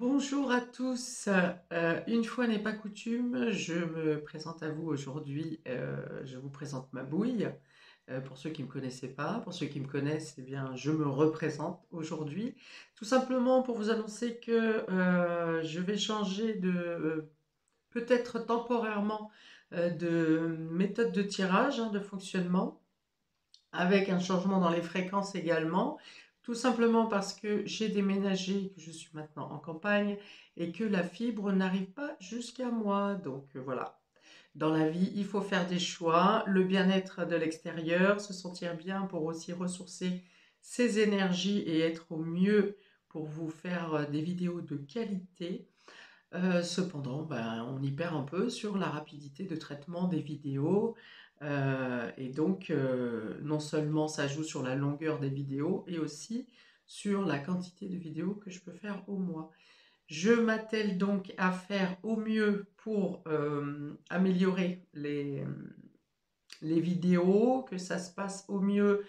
Bonjour à tous. Une fois n'est pas coutume, je me présente à vous aujourd'hui. Je vous présente ma bouille. Pour ceux qui ne me connaissaient pas, pour ceux qui me connaissent, eh bien, je me représente aujourd'hui. Tout simplement pour vous annoncer que je vais changer peut-être temporairement, de méthode de tirage, de fonctionnement, avec un changement dans les fréquences également, tout simplement parce que j'ai déménagé, que je suis maintenant en campagne et que la fibre n'arrive pas jusqu'à moi. Donc voilà, dans la vie, il faut faire des choix, le bien-être de l'extérieur, se sentir bien pour aussi ressourcer ses énergies et être au mieux pour vous faire des vidéos de qualité. Cependant, ben, on y perd un peu sur la rapidité de traitement des vidéos. Et donc, non seulement ça joue sur la longueur des vidéos, et aussi sur la quantité de vidéos que je peux faire au mois. Je m'attelle donc à faire au mieux pour améliorer les vidéos, que ça se passe au mieux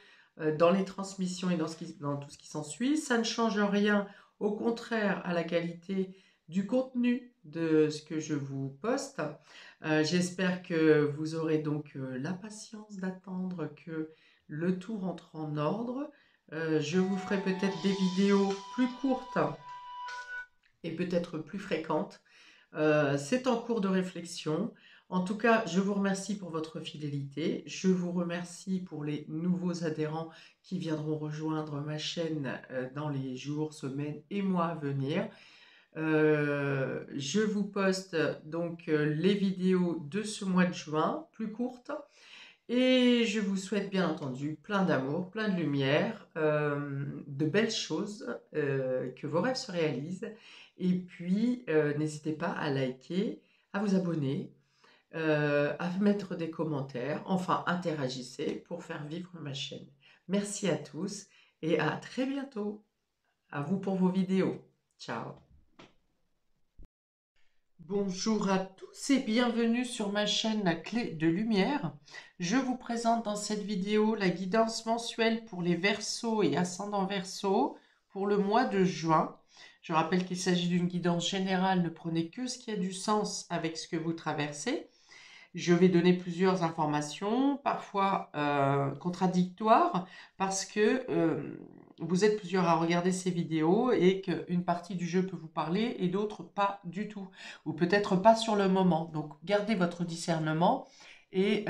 dans les transmissions et dans tout ce qui s'ensuit. Ça ne change rien, au contraire, à la qualité du contenu de ce que je vous poste. J'espère que vous aurez donc la patience d'attendre que le tout rentre en ordre. Je vous ferai peut-être des vidéos plus courtes et peut-être plus fréquentes. C'est en cours de réflexion. En tout cas, je vous remercie pour votre fidélité. Je vous remercie pour les nouveaux adhérents qui viendront rejoindre ma chaîne dans les jours, semaines et mois à venir. Je vous poste donc les vidéos de ce mois de juin, plus courtes. Et je vous souhaite bien entendu plein d'amour, plein de lumière, de belles choses, que vos rêves se réalisent. Et puis, n'hésitez pas à liker, à vous abonner, à mettre des commentaires, enfin interagissez pour faire vivre ma chaîne. Merci à tous et à très bientôt. À vous pour vos vidéos. Ciao. Bonjour à tous et bienvenue sur ma chaîne La Clé de Lumière. Je vous présente dans cette vidéo la guidance mensuelle pour les Verseaux et ascendants Verseaux pour le mois de juin. Je rappelle qu'il s'agit d'une guidance générale, ne prenez que ce qui a du sens avec ce que vous traversez. Je vais donner plusieurs informations, parfois contradictoires, parce que vous êtes plusieurs à regarder ces vidéos et qu'une partie du jeu peut vous parler et d'autres pas du tout, ou peut-être pas sur le moment. Donc gardez votre discernement et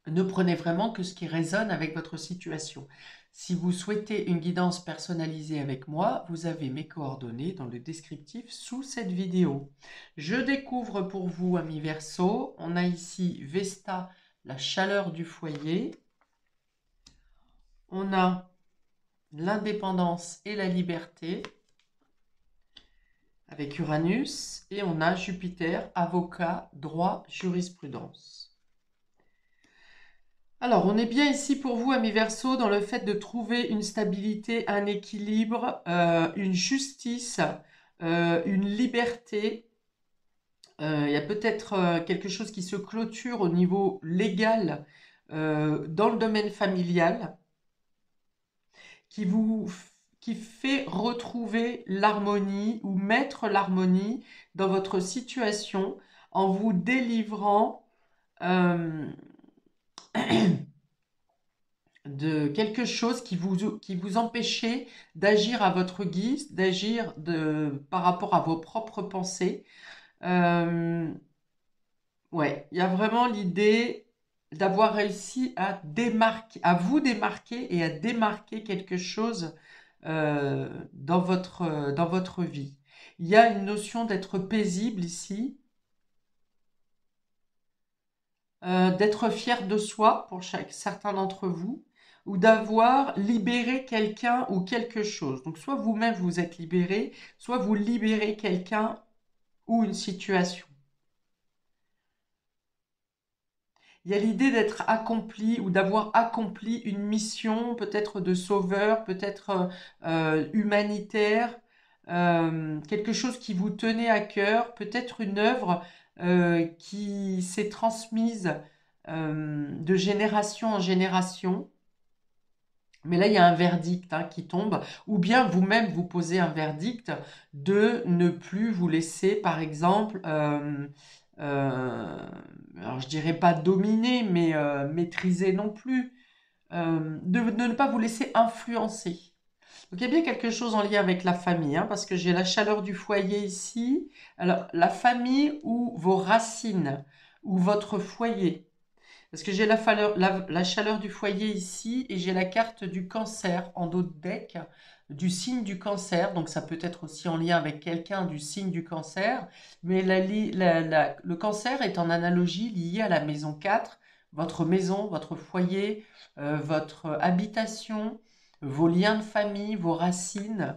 ne prenez vraiment que ce qui résonne avec votre situation. Si vous souhaitez une guidance personnalisée avec moi, vous avez mes coordonnées dans le descriptif sous cette vidéo. Je découvre pour vous, amis Verseau, on a ici Vesta, la chaleur du foyer. On a l'indépendance et la liberté avec Uranus. Et on a Jupiter, avocat, droit, jurisprudence. Alors, on est bien ici pour vous, amis Verseau, dans le fait de trouver une stabilité, un équilibre, une justice, une liberté. Il y a peut-être quelque chose qui se clôture au niveau légal dans le domaine familial qui qui fait retrouver l'harmonie ou mettre l'harmonie dans votre situation en vous délivrant de quelque chose qui vous empêchait d'agir à votre guise, d'agir par rapport à vos propres pensées. Ouais, il y a vraiment l'idée d'avoir réussi à vous démarquer et à démarquer quelque chose dans votre vie. Il y a une notion d'être paisible ici, d'être fier de soi pour certains d'entre vous, ou d'avoir libéré quelqu'un ou quelque chose. Donc soit vous-même vous êtes libéré, soit vous libérez quelqu'un ou une situation. Il y a l'idée d'être accompli ou d'avoir accompli une mission, peut-être de sauveur, peut-être humanitaire, quelque chose qui vous tenait à cœur, peut-être une œuvre qui s'est transmise de génération en génération. Mais là, il y a un verdict qui tombe, ou bien vous-même vous posez un verdict de ne plus vous laisser, par exemple, alors je dirais pas dominer, mais maîtriser non plus, de ne pas vous laisser influencer. Donc il y a bien quelque chose en lien avec la famille, parce que j'ai la chaleur du foyer ici. Alors la famille ou vos racines, ou votre foyer. Parce que j'ai la chaleur du foyer ici et j'ai la carte du cancer en dos de deck, du signe du cancer. Donc ça peut être aussi en lien avec quelqu'un du signe du cancer. Mais le cancer est en analogie lié à la maison 4, votre maison, votre foyer, votre habitation, vos liens de famille, vos racines,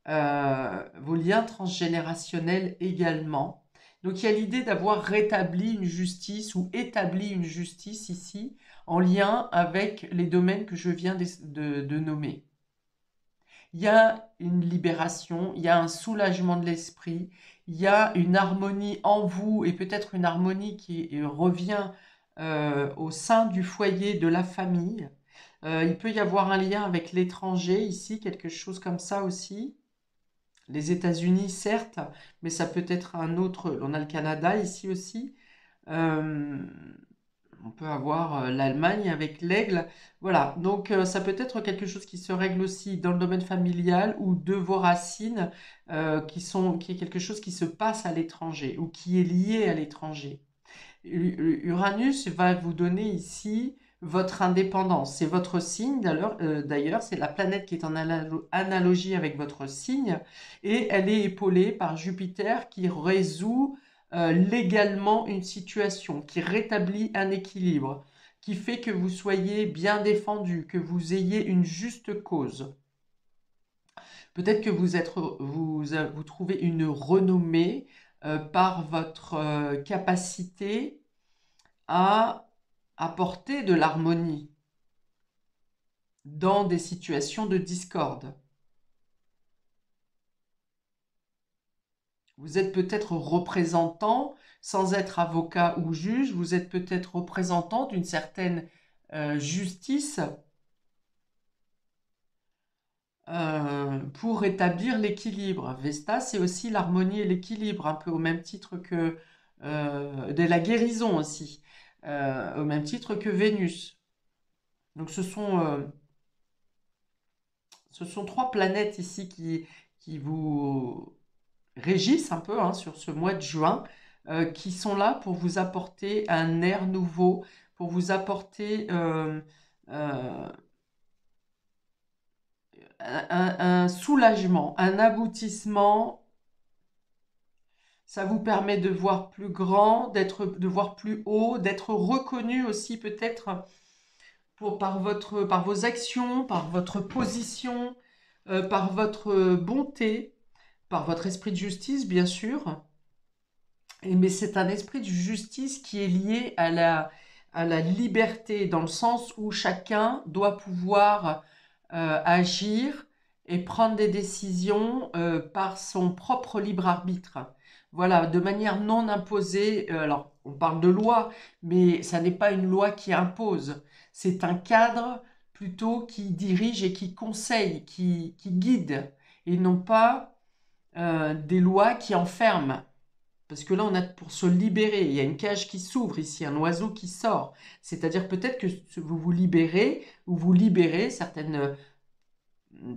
vos liens transgénérationnels également. Donc il y a l'idée d'avoir rétabli une justice ou établi une justice ici en lien avec les domaines que je viens de nommer. Il y a une libération, il y a un soulagement de l'esprit, il y a une harmonie en vous et peut-être une harmonie qui revient au sein du foyer de la famille. Il peut y avoir un lien avec l'étranger ici, quelque chose comme ça aussi. Les États-Unis, certes, mais ça peut être un autre. On a le Canada ici aussi. Euh, on peut avoir l'Allemagne avec l'aigle. Voilà, donc ça peut être quelque chose qui se règle aussi dans le domaine familial ou de vos racines, qui est quelque chose qui se passe à l'étranger ou qui est lié à l'étranger. Uranus va vous donner ici votre indépendance. C'est votre signe d'ailleurs, c'est la planète qui est en analogie avec votre signe et elle est épaulée par Jupiter qui résout légalement une situation, qui rétablit un équilibre, qui fait que vous soyez bien défendu, que vous ayez une juste cause. Peut-être que vous trouvez une renommée par votre capacité à apporter de l'harmonie dans des situations de discorde. Vous êtes peut-être représentant, sans être avocat ou juge, vous êtes peut-être représentant d'une certaine justice pour rétablir l'équilibre. Vesta, c'est aussi l'harmonie et l'équilibre, un peu au même titre que de la guérison aussi, au même titre que Vénus. Donc ce sont trois planètes ici qui vous régissent un peu sur ce mois de juin, qui sont là pour vous apporter un air nouveau, pour vous apporter euh, un soulagement, un aboutissement. Ça vous permet de voir plus grand, de voir plus haut, d'être reconnu aussi peut-être par vos actions, par votre position, par votre bonté, par votre esprit de justice, bien sûr. Mais c'est un esprit de justice qui est lié à la liberté, dans le sens où chacun doit pouvoir agir et prendre des décisions par son propre libre arbitre. Voilà, de manière non imposée. Alors, on parle de loi, mais ça n'est pas une loi qui impose. C'est un cadre plutôt qui dirige et qui conseille, qui guide, et non pas des lois qui enferment. Parce que là, on a pour se libérer. Il y a une cage qui s'ouvre ici, un oiseau qui sort. C'est-à-dire peut-être que vous vous libérez ou vous libérez certaines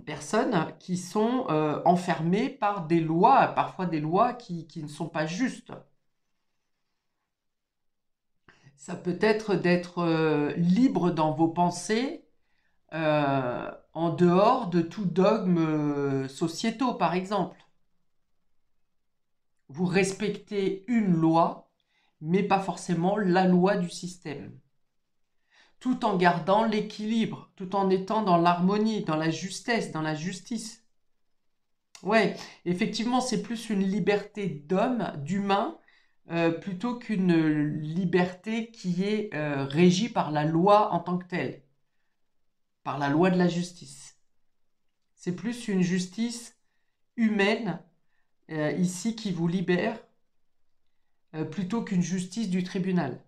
personnes qui sont enfermées par des lois, parfois des lois qui ne sont pas justes. Ça peut être d'être libre dans vos pensées, en dehors de tout dogme sociétaux, par exemple. Vous respectez une loi, mais pas forcément la loi du système. Tout en gardant l'équilibre, tout en étant dans l'harmonie, dans la justesse, dans la justice. Ouais, effectivement, c'est plus une liberté d'homme, d'humain, plutôt qu'une liberté qui est régie par la loi en tant que telle, par la loi de la justice. C'est plus une justice humaine, ici, qui vous libère, plutôt qu'une justice du tribunal.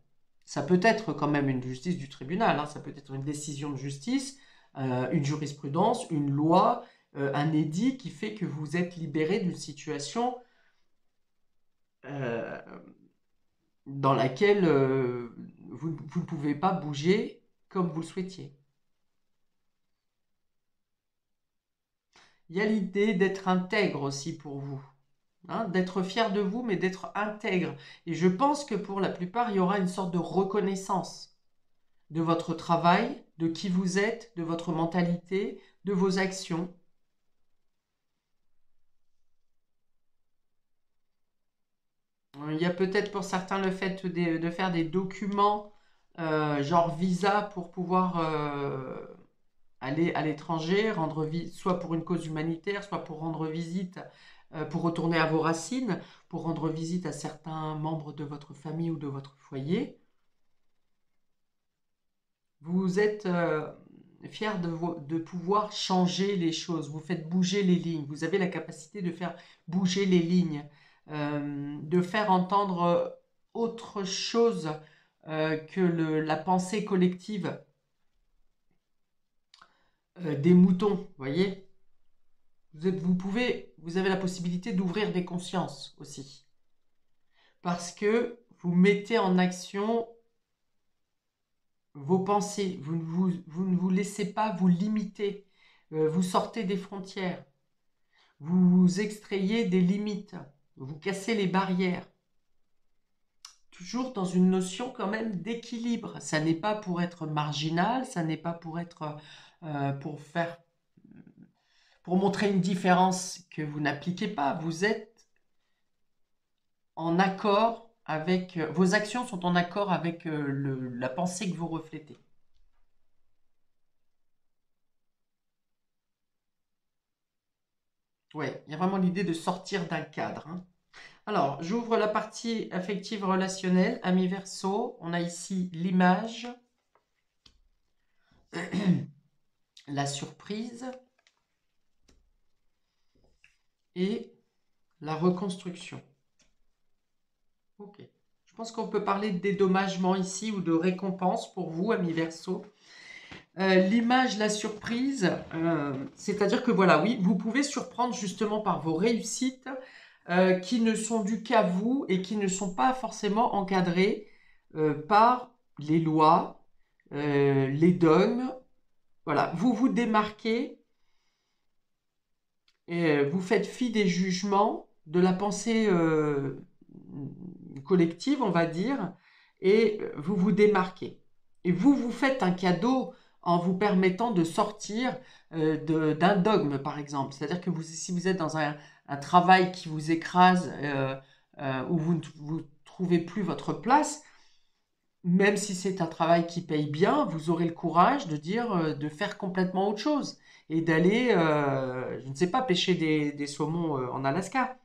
Ça peut être quand même une justice du tribunal, ça peut être une décision de justice, une jurisprudence, une loi, un édit qui fait que vous êtes libéré d'une situation euh, dans laquelle vous ne pouvez pas bouger comme vous le souhaitiez. Il y a l'idée d'être intègre aussi pour vous, hein, d'être fier de vous, mais d'être intègre. Et je pense que pour la plupart, il y aura une sorte de reconnaissance de votre travail, de qui vous êtes, de votre mentalité, de vos actions. Il y a peut-être pour certains le fait de faire des documents, genre visa pour pouvoir aller à l'étranger, soit pour une cause humanitaire, soit pour rendre visite, pour retourner à vos racines, pour rendre visite à certains membres de votre famille ou de votre foyer. Vous êtes fier de pouvoir changer les choses, vous faites bouger les lignes, vous avez la capacité de faire bouger les lignes, de faire entendre autre chose que la pensée collective des moutons, vous voyez? Vous avez la possibilité d'ouvrir des consciences aussi. Parce que vous mettez en action vos pensées, vous ne vous laissez pas vous limiter, vous sortez des frontières, vous extrayez des limites, vous cassez les barrières. Toujours dans une notion quand même d'équilibre. Ça n'est pas pour être marginal, ça n'est pas pour être pour faire pour montrer une différence que vous n'appliquez pas. Vous êtes en accord avec vos actions sont en accord avec la pensée que vous reflétez. Ouais, il y a vraiment l'idée de sortir d'un cadre, hein. Alors, j'ouvre la partie affective relationnelle, ami Verseau. On a ici l'image, la surprise et la reconstruction. Ok. Je pense qu'on peut parler de dédommagement ici ou de récompense pour vous, ami Verseau. L'image, la surprise, c'est-à-dire que voilà, oui, vous pouvez surprendre justement par vos réussites qui ne sont dues qu'à vous et qui ne sont pas forcément encadrées par les lois, les dogmes. Voilà, vous vous démarquez, vous faites fi des jugements, de la pensée collective, on va dire, et vous vous démarquez. Et vous faites un cadeau en vous permettant de sortir d'un dogme, par exemple. C'est-à-dire que si vous êtes dans un travail qui vous écrase, où vous ne vous trouvez plus votre place, même si c'est un travail qui paye bien, vous aurez le courage de dire, de faire complètement autre chose et d'aller, je ne sais pas, pêcher des saumons en Alaska.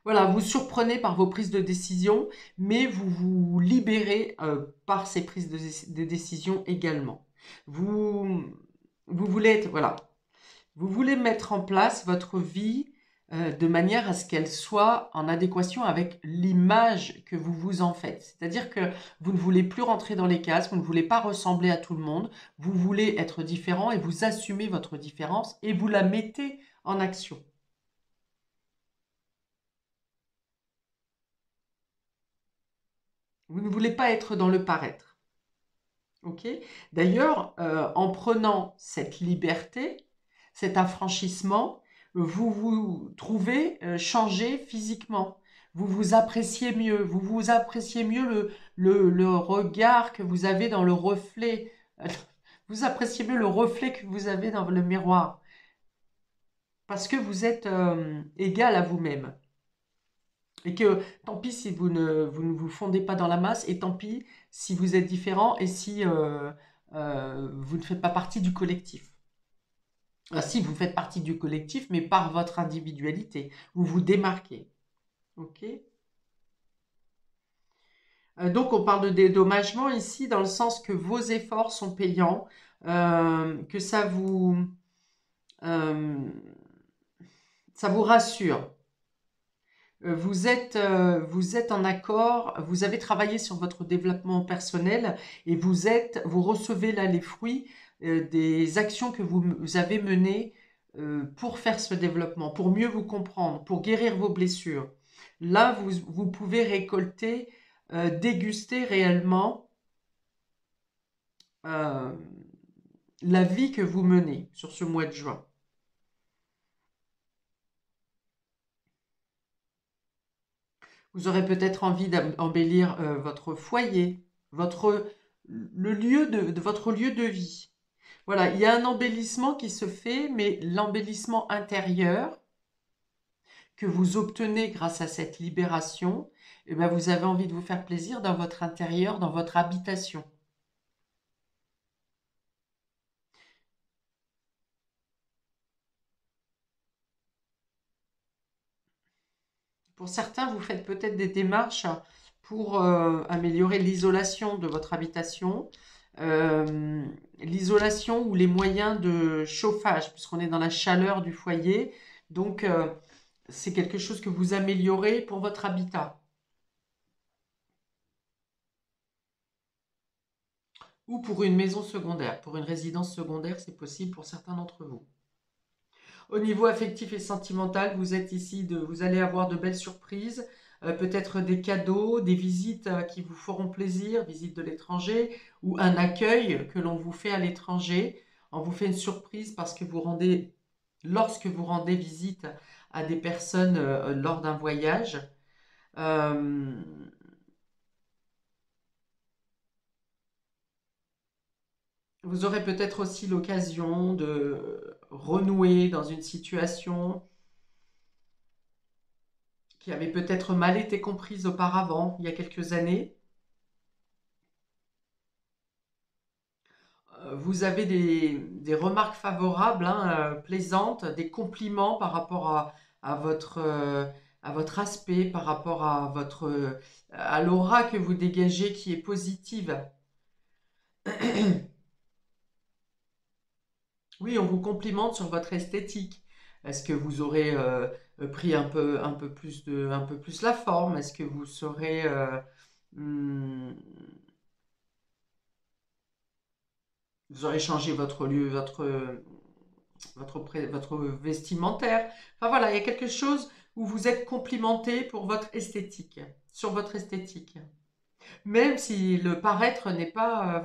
Voilà, vous surprenez par vos prises de décision, mais vous vous libérez par ces prises de décision également. Vous, vous voulez être, voilà, vous voulez mettre en place votre vie de manière à ce qu'elle soit en adéquation avec l'image que vous vous en faites. C'est-à-dire que vous ne voulez plus rentrer dans les cases, vous ne voulez pas ressembler à tout le monde, vous voulez être différent et vous assumez votre différence et vous la mettez en action. Vous ne voulez pas être dans le paraître. Ok? D'ailleurs, en prenant cette liberté, cet affranchissement, vous vous trouvez changé physiquement. Vous appréciez mieux le regard que vous avez dans le reflet. Vous appréciez mieux le reflet que vous avez dans le miroir. Parce que vous êtes égal à vous-même. Et que tant pis si vous ne vous fondez pas dans la masse, et tant pis si vous êtes différent et si vous ne faites pas partie du collectif. Ah, si, vous faites partie du collectif, mais par votre individualité. Vous vous démarquez. Ok? Donc, on parle de dédommagement ici dans le sens que vos efforts sont payants, que euh, ça vous rassure. vous êtes en accord, vous avez travaillé sur votre développement personnel et vous recevez là les fruits des actions que vous avez menées pour faire ce développement, pour mieux vous comprendre, pour guérir vos blessures. Là, vous pouvez récolter, déguster réellement euh, la vie que vous menez sur ce mois de juin. Vous aurez peut-être envie d'embellir votre foyer, votre, le lieu de votre lieu de vie. Voilà, il y a un embellissement qui se fait, mais l'embellissement intérieur que vous obtenez grâce à cette libération, eh ben vous avez envie de vous faire plaisir dans votre intérieur, dans votre habitation. Pour certains, vous faites peut-être des démarches pour améliorer l'isolation de votre habitation, euh, l'isolation ou les moyens de chauffage, puisqu'on est dans la chaleur du foyer. Donc, c'est quelque chose que vous améliorez pour votre habitat ou pour une maison secondaire. Pour une résidence secondaire, c'est possible pour certains d'entre vous. Au niveau affectif et sentimental, vous allez avoir de belles surprises, peut-être des cadeaux, des visites qui vous feront plaisir, visites de l'étranger, ou un accueil que l'on vous fait à l'étranger. On vous fait une surprise parce que lorsque vous rendez visite à des personnes lors d'un voyage. Euh, Vous aurez peut-être aussi l'occasion de renouer dans une situation qui avait peut-être mal été comprise auparavant, il y a quelques années. Vous avez des remarques favorables, hein, plaisantes, des compliments par rapport à à votre aspect, par rapport à l'aura que vous dégagez qui est positive. Oui, on vous complimente sur votre esthétique. Est-ce que vous aurez pris un peu plus la forme? Est-ce que hmm, vous aurez changé votre vestimentaire? Enfin voilà, il y a quelque chose où vous êtes complimenté pour votre esthétique, sur votre esthétique. Même si le paraître n'est pas euh,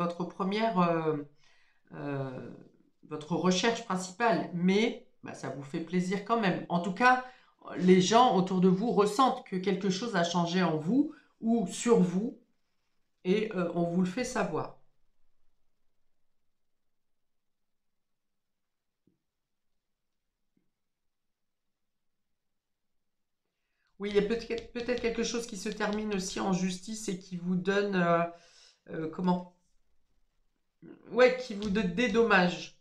votre recherche principale, mais bah, ça vous fait plaisir quand même. En tout cas, les gens autour de vous ressentent que quelque chose a changé en vous ou sur vous et on vous le fait savoir. Oui, il y a peut-être quelque chose qui se termine aussi en justice et qui vous donne, comment? Ouais, qui vous dédommage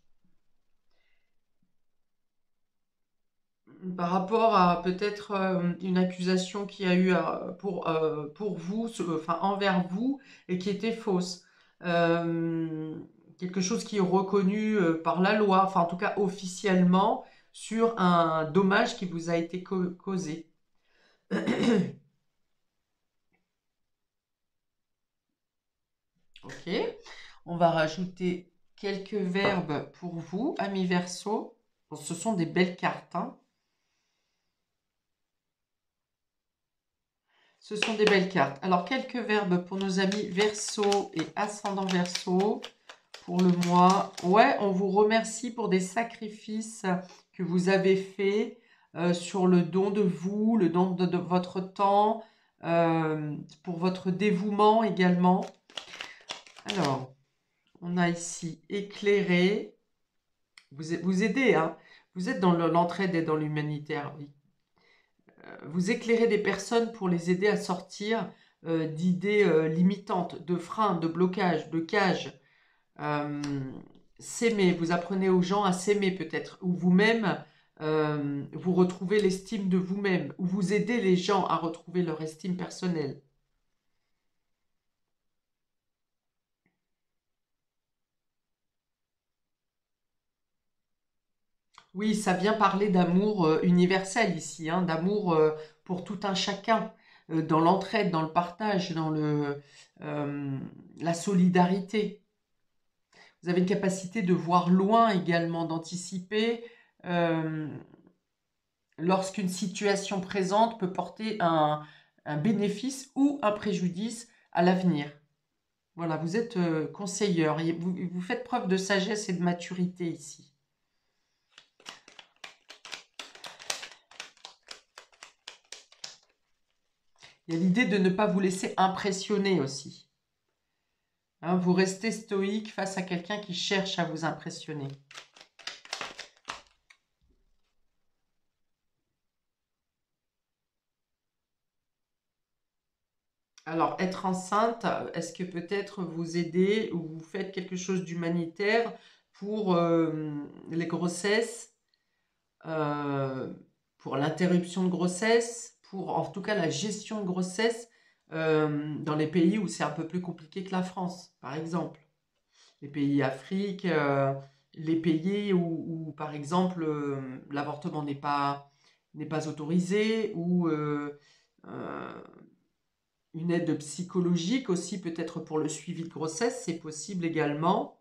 par rapport à peut-être une accusation qui a eu pour vous, enfin envers vous, et qui était fausse. Euh, Quelque chose qui est reconnu par la loi, enfin en tout cas officiellement, sur un dommage qui vous a été causé. Ok, on va rajouter quelques verbes pour vous, amis Verseau. Bon, ce sont des belles cartes, hein. Ce sont des belles cartes. Alors, quelques verbes pour nos amis Verseau et ascendant Verseau pour le mois. Ouais, on vous remercie pour des sacrifices que vous avez faits sur le don de vous, le don de votre temps, pour votre dévouement également. Alors, on a ici éclairé. Vous aidez, hein. Vous êtes dans l'entraide et dans l'humanitaire, oui. Vous éclairez des personnes pour les aider à sortir d'idées limitantes, de freins, de blocages, de cages. Euh, S'aimer, vous apprenez aux gens à s'aimer peut-être, ou vous-même, vous retrouvez l'estime de vous-même, ou vous aidez les gens à retrouver leur estime personnelle. Oui, ça vient parler d'amour universel ici, hein, d'amour pour tout un chacun, dans l'entraide, dans le partage, dans la solidarité. Vous avez une capacité de voir loin également, d'anticiper lorsqu'une situation présente peut porter un bénéfice ou un préjudice à l'avenir. Voilà, vous êtes conseilleur, vous faites preuve de sagesse et de maturité ici. Il y a l'idée de ne pas vous laisser impressionner aussi. Hein, vous restez stoïque face à quelqu'un qui cherche à vous impressionner. Alors, être enceinte, est-ce que peut-être vous aidez ou vous faites quelque chose d'humanitaire pour les grossesses, pour l'interruption de grossesse, pour en tout cas la gestion de grossesse dans les pays où c'est un peu plus compliqué que la France, par exemple. Les pays Afrique, les pays où, par exemple, l'avortement n'est pas autorisé, ou une aide psychologique aussi, peut-être pour le suivi de grossesse, c'est possible également.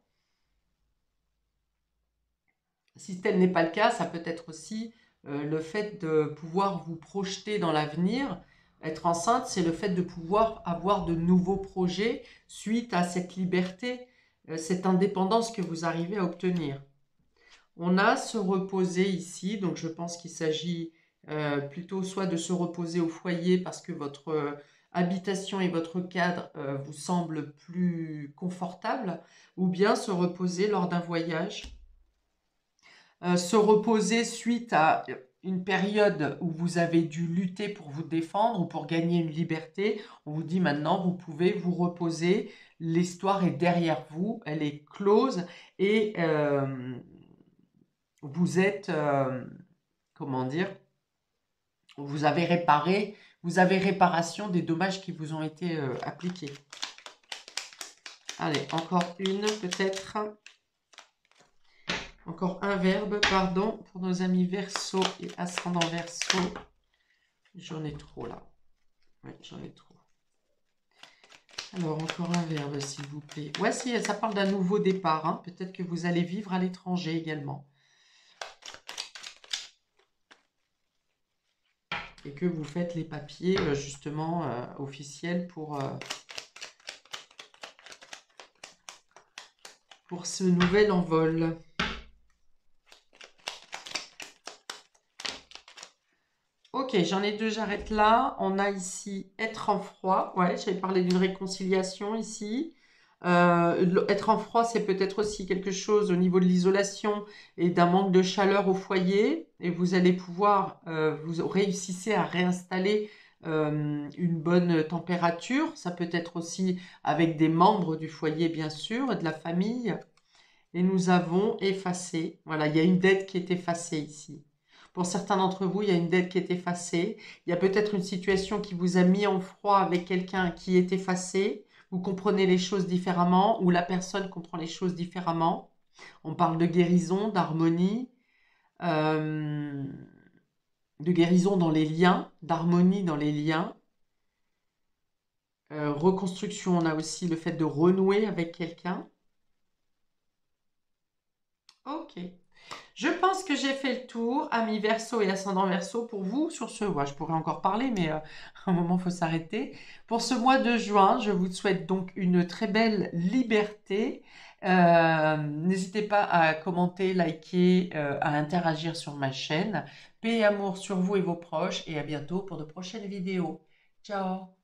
Si tel n'est pas le cas, ça peut être aussi le fait de pouvoir vous projeter dans l'avenir. Être enceinte, c'est le fait de pouvoir avoir de nouveaux projets suite à cette liberté, cette indépendance que vous arrivez à obtenir. On a se reposer ici, donc je pense qu'il s'agit plutôt soit de se reposer au foyer parce que votre habitation et votre cadre vous semblent plus confortables, ou bien se reposer lors d'un voyage. Se reposer suite à une période où vous avez dû lutter pour vous défendre ou pour gagner une liberté. On vous dit maintenant, vous pouvez vous reposer. L'histoire est derrière vous, elle est close et vous êtes, comment dire, vous avez réparation des dommages qui vous ont été appliqués. Allez, encore une peut-être. Encore un verbe, pardon, pour nos amis Verseau et ascendant Verseau. J'en ai trop là. Oui, j'en ai trop. Alors, encore un verbe, s'il vous plaît. Ouais, si, ça parle d'un nouveau départ. Hein. Peut-être que vous allez vivre à l'étranger également. Et que vous faites les papiers, justement, officiels pour ce nouvel envol. Ok, j'en ai deux, j'arrête là. On a ici être en froid. Ouais, j'avais parlé d'une réconciliation ici. Être en froid, c'est peut-être aussi quelque chose au niveau de l'isolation et d'un manque de chaleur au foyer. Et vous allez pouvoir, vous réussissez à réinstaller une bonne température. Ça peut être aussi avec des membres du foyer, bien sûr, et de la famille. Et nous avons effacé. Voilà, il y a une dette qui est effacée ici. Pour certains d'entre vous, il y a une dette qui est effacée. Il y a peut-être une situation qui vous a mis en froid avec quelqu'un qui est effacé. Vous comprenez les choses différemment ou la personne comprend les choses différemment. On parle de guérison, d'harmonie, de guérison dans les liens, d'harmonie dans les liens. Reconstruction, on a aussi le fait de renouer avec quelqu'un. Ok. Je pense que j'ai fait le tour, amis Verseau et ascendant Verseau, pour vous sur ce. Ouais, je pourrais encore parler, mais à un moment, il faut s'arrêter. Pour ce mois de juin, je vous souhaite donc une très belle liberté. N'hésitez pas à commenter, liker, à interagir sur ma chaîne. Paix et amour sur vous et vos proches, et à bientôt pour de prochaines vidéos. Ciao!